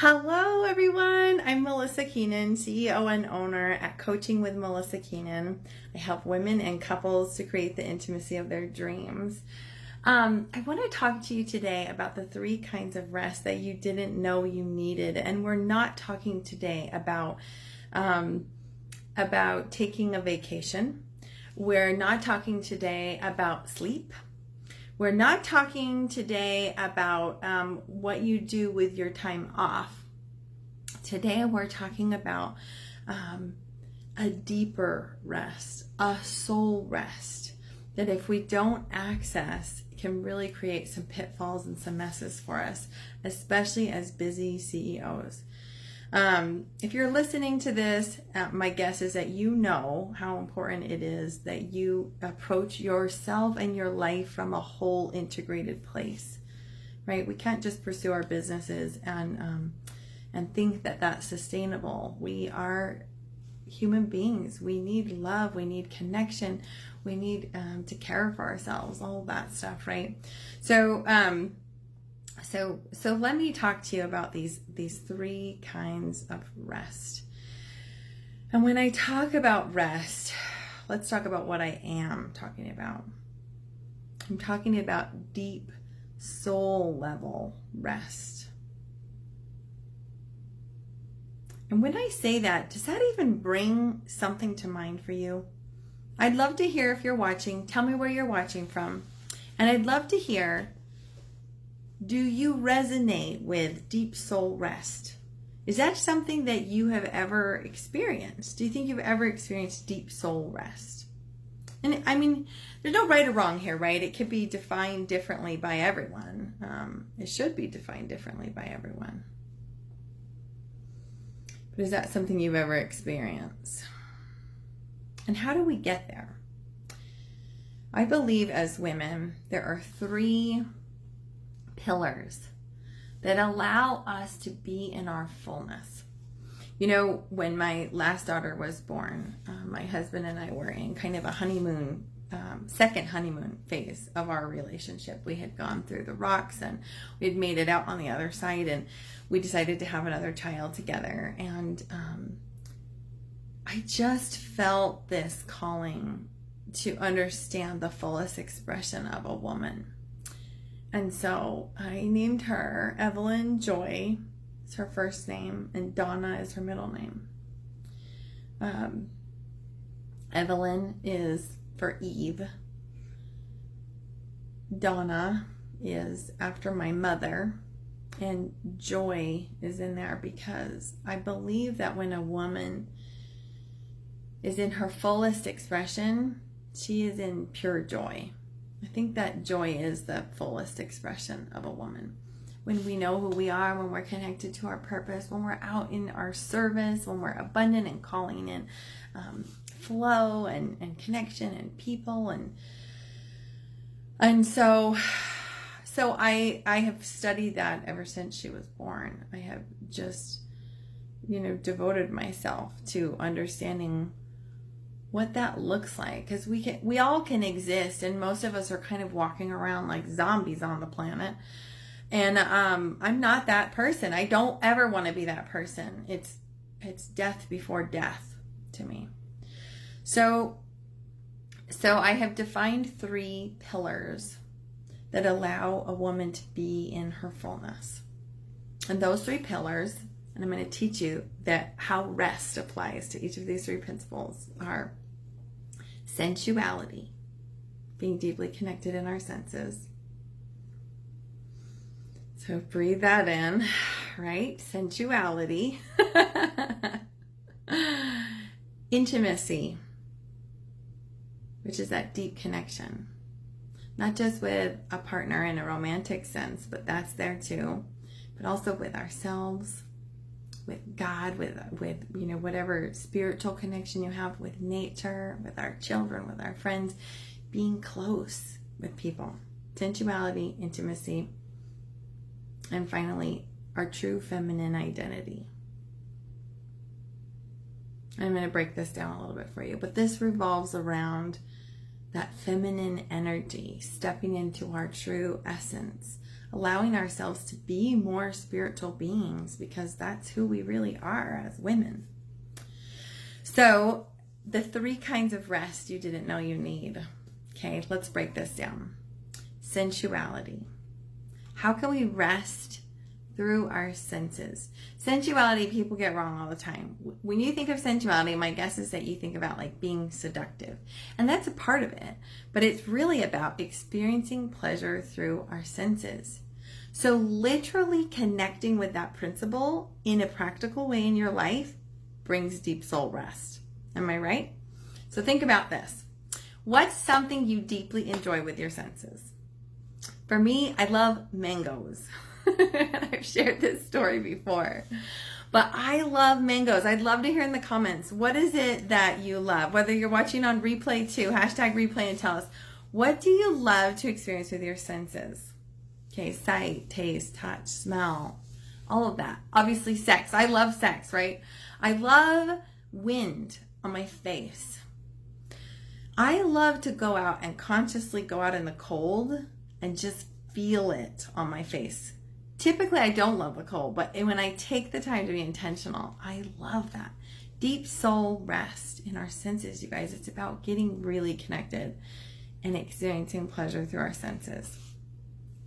Hello, everyone. I'm Melissa Keenan, CEO and owner at Coaching with Melissa Keenan. I help women and couples to create the intimacy of their dreams. I want to talk to you today about the 3 kinds of rest that you didn't know you needed. And we're not talking today about taking a vacation. We're not talking today about sleep. We're not talking today about what you do with your time off. Today we're talking about a deeper rest, a soul rest, that if we don't access, can really create some pitfalls and some messes for us, especially as busy CEOs. If you're listening to this, my guess is that you know how important it is that you approach yourself and your life from a whole integrated place, right? We can't just pursue our businesses and think that that's sustainable. We are human beings. We need love. We need connection. We need to care for ourselves, all that stuff, right? So let me talk to you about these 3 kinds of rest. And when I talk about rest, let's talk about what I am talking about. I'm talking about deep soul level rest. And when I say that, does that even bring something to mind for you? I'd love to hear if you're watching. Tell me where you're watching from. And I'd love to hear, do you resonate with deep soul rest? Is that something that you have ever experienced? Do you think you've ever experienced deep soul rest? And I mean, there's no right or wrong here, right? It could be defined differently by everyone. It should be defined differently by everyone. But is that something you've ever experienced? And how do we get there? I believe as women, there are 3 pillars that allow us to be in our fullness. You know, when my last daughter was born, my husband and I were in kind of a honeymoon, second honeymoon phase of our relationship. We had gone through the rocks and we had made it out on the other side, and we decided to have another child together. And I just felt this calling to understand the fullest expression of a woman. And so I named her Evelyn Joy, is her first name, and Donna is her middle name. Evelyn is for Eve. Donna is after my mother, and Joy is in there because I believe that when a woman is in her fullest expression, she is in pure joy. I think that joy is the fullest expression of a woman. When we know who we are, when we're connected to our purpose, when we're out in our service, when we're abundant and calling in flow and connection and people. And so I have studied that ever since she was born. I have just, devoted myself to understanding what that looks like, because we all can exist, and most of us are kind of walking around like zombies on the planet. And I'm not that person. I don't ever want to be that person. It's death before death to me. So I have defined 3 pillars that allow a woman to be in her fullness. And those 3 pillars, and I'm going to teach you that how rest applies to each of these 3 principles, are sensuality, being deeply connected in our senses. So breathe that in, right? Sensuality. Intimacy, which is that deep connection. Not just with a partner in a romantic sense, but that's there too. But also with ourselves, with God, with whatever spiritual connection you have, with nature, with our children, with our friends, being close with people. Sensuality, intimacy, and finally, our true feminine identity. I'm going to break this down a little bit for you, but this revolves around that feminine energy, stepping into our true essence, allowing ourselves to be more spiritual beings, because that's who we really are as women. So the 3 kinds of rest you didn't know you need. Okay, let's break this down. Sensuality. How can we rest through our senses? Sensuality, people get wrong all the time. When you think of sensuality, my guess is that you think about like being seductive. And that's a part of it. But it's really about experiencing pleasure through our senses. So literally connecting with that principle in a practical way in your life brings deep soul rest. Am I right? So think about this. What's something you deeply enjoy with your senses? For me, I love mangoes. I've shared this story before, but I love mangoes. I'd love to hear in the comments, what is it that you love? Whether you're watching on replay too, #replay, and tell us, what do you love to experience with your senses? Okay, sight, taste, touch, smell, all of that. Obviously sex. I love sex, right? I love wind on my face. I love to go out and consciously go out in the cold and just feel it on my face. Typically, I don't love the cold, but when I take the time to be intentional, I love that. Deep soul rest in our senses, you guys. It's about getting really connected and experiencing pleasure through our senses.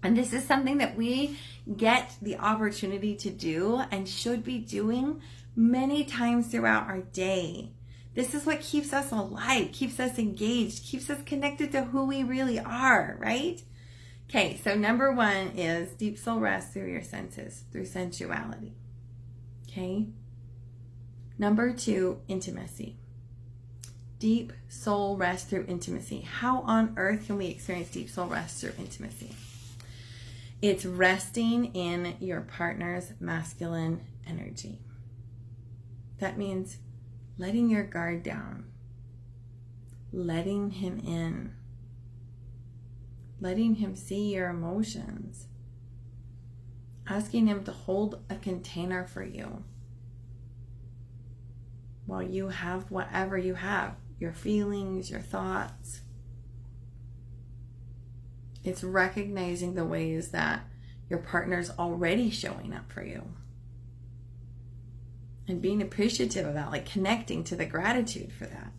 And this is something that we get the opportunity to do and should be doing many times throughout our day. This is what keeps us alive, keeps us engaged, keeps us connected to who we really are, right? Okay, so number 1 is deep soul rest through your senses, through sensuality. Okay? Number 2, intimacy. Deep soul rest through intimacy. How on earth can we experience deep soul rest through intimacy? It's resting in your partner's masculine energy. That means letting your guard down, letting him in, letting him see your emotions, asking him to hold a container for you while you have whatever you have, your feelings, your thoughts. It's recognizing the ways that your partner's already showing up for you and being appreciative of that, like connecting to the gratitude for that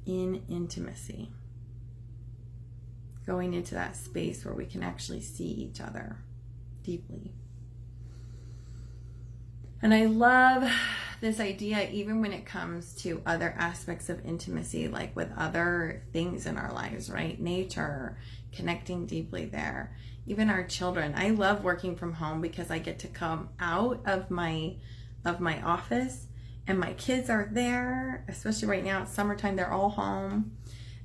in intimacy. Going into that space where we can actually see each other deeply. And I love this idea even when it comes to other aspects of intimacy, like with other things in our lives, right? Nature, connecting deeply there. Even our children. I love working from home because I get to come out of my office and my kids are there, especially right now, it's summertime, they're all home,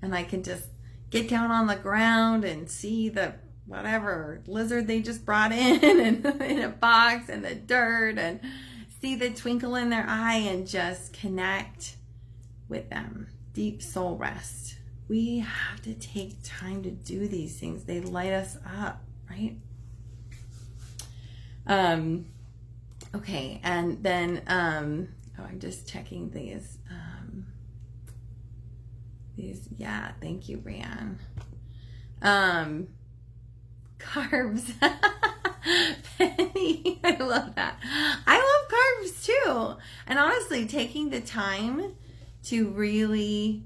and I can just get down on the ground and see the whatever lizard they just brought in and in a box and the dirt, and see the twinkle in their eye and just connect with them. Deep soul rest. We have to take time to do these things. They light us up, right? Okay, and then I'm just checking these. Yeah, thank you, Brianne. Carbs. Penny, I love that. I love carbs too. And honestly, taking the time to really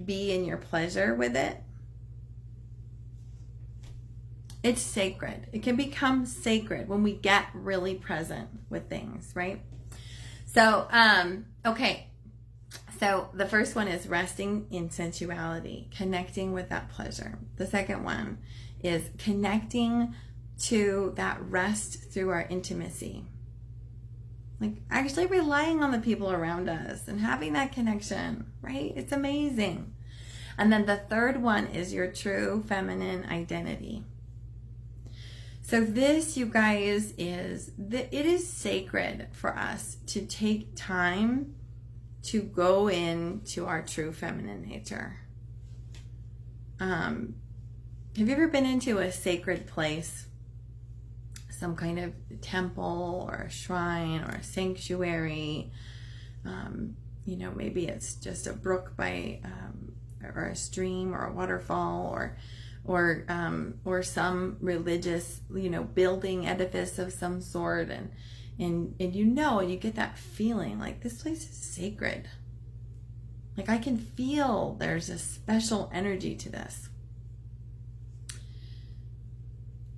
be in your pleasure with it, it's sacred. It can become sacred when we get really present with things, right? So, okay. So the first one is resting in sensuality, connecting with that pleasure. The second one is connecting to that rest through our intimacy. Like actually relying on the people around us and having that connection, right? It's amazing. And then the third one is your true feminine identity. So this, you guys, it is sacred for us to take time to go into our true feminine nature. Have you ever been into a sacred place? Some kind of temple or a shrine or a sanctuary? Maybe it's just a brook by or a stream or a waterfall, or some religious, building, edifice of some sort, and you get that feeling like this place is sacred. Like I can feel there's a special energy to this.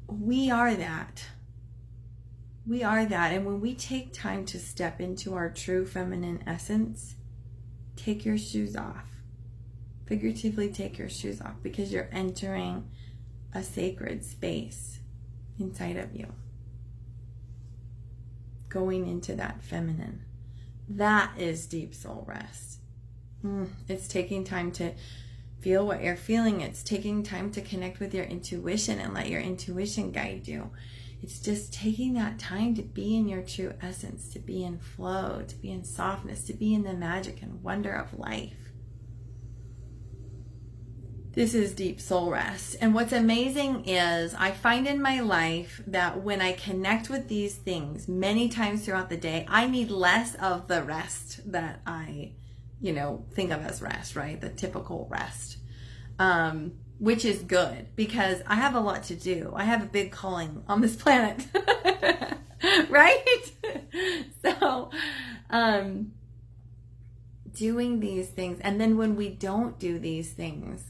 We are that. We are that. And when we take time to step into our true feminine essence, take your shoes off. Figuratively take your shoes off, because you're entering a sacred space inside of you. Going into that feminine. That is deep soul rest. It's taking time to feel what you're feeling. It's taking time to connect with your intuition and let your intuition guide you. It's just taking that time to be in your true essence, to be in flow, to be in softness, to be in the magic and wonder of life. This is deep soul rest. And what's amazing is I find in my life that when I connect with these things many times throughout the day, I need less of the rest that I think of as rest, right? The typical rest, which is good because I have a lot to do. I have a big calling on this planet, right? So, doing these things. And then when we don't do these things,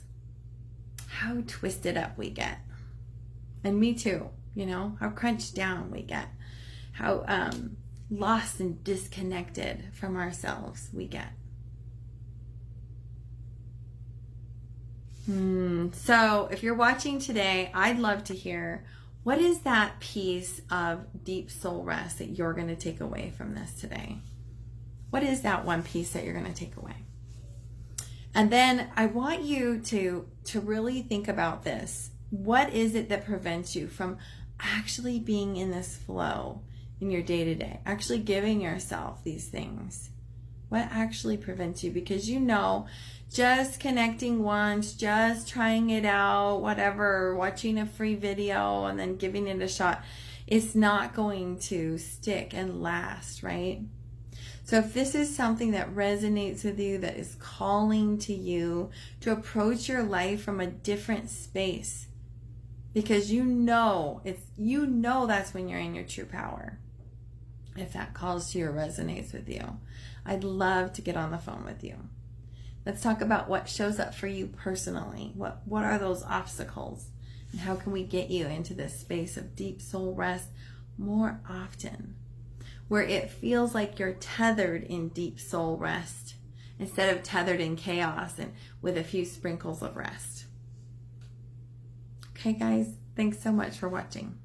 how twisted up we get. And me too, how crunched down we get, how lost and disconnected from ourselves we get. So if you're watching today, I'd love to hear, what is that piece of deep soul rest that you're going to take away from this today? What is that one piece that you're going to take away? And then I want you to really think about this. What is it that prevents you from actually being in this flow in your day-to-day, actually giving yourself these things? What actually prevents you? Because just connecting once, just trying it out, whatever, watching a free video and then giving it a shot, it's not going to stick and last, right? So if this is something that resonates with you, that is calling to you to approach your life from a different space, because that's when you're in your true power. If that calls to you or resonates with you, I'd love to get on the phone with you. Let's talk about what shows up for you personally. What are those obstacles? And how can we get you into this space of deep soul rest more often, where it feels like you're tethered in deep soul rest instead of tethered in chaos and with a few sprinkles of rest. Okay, guys, thanks so much for watching.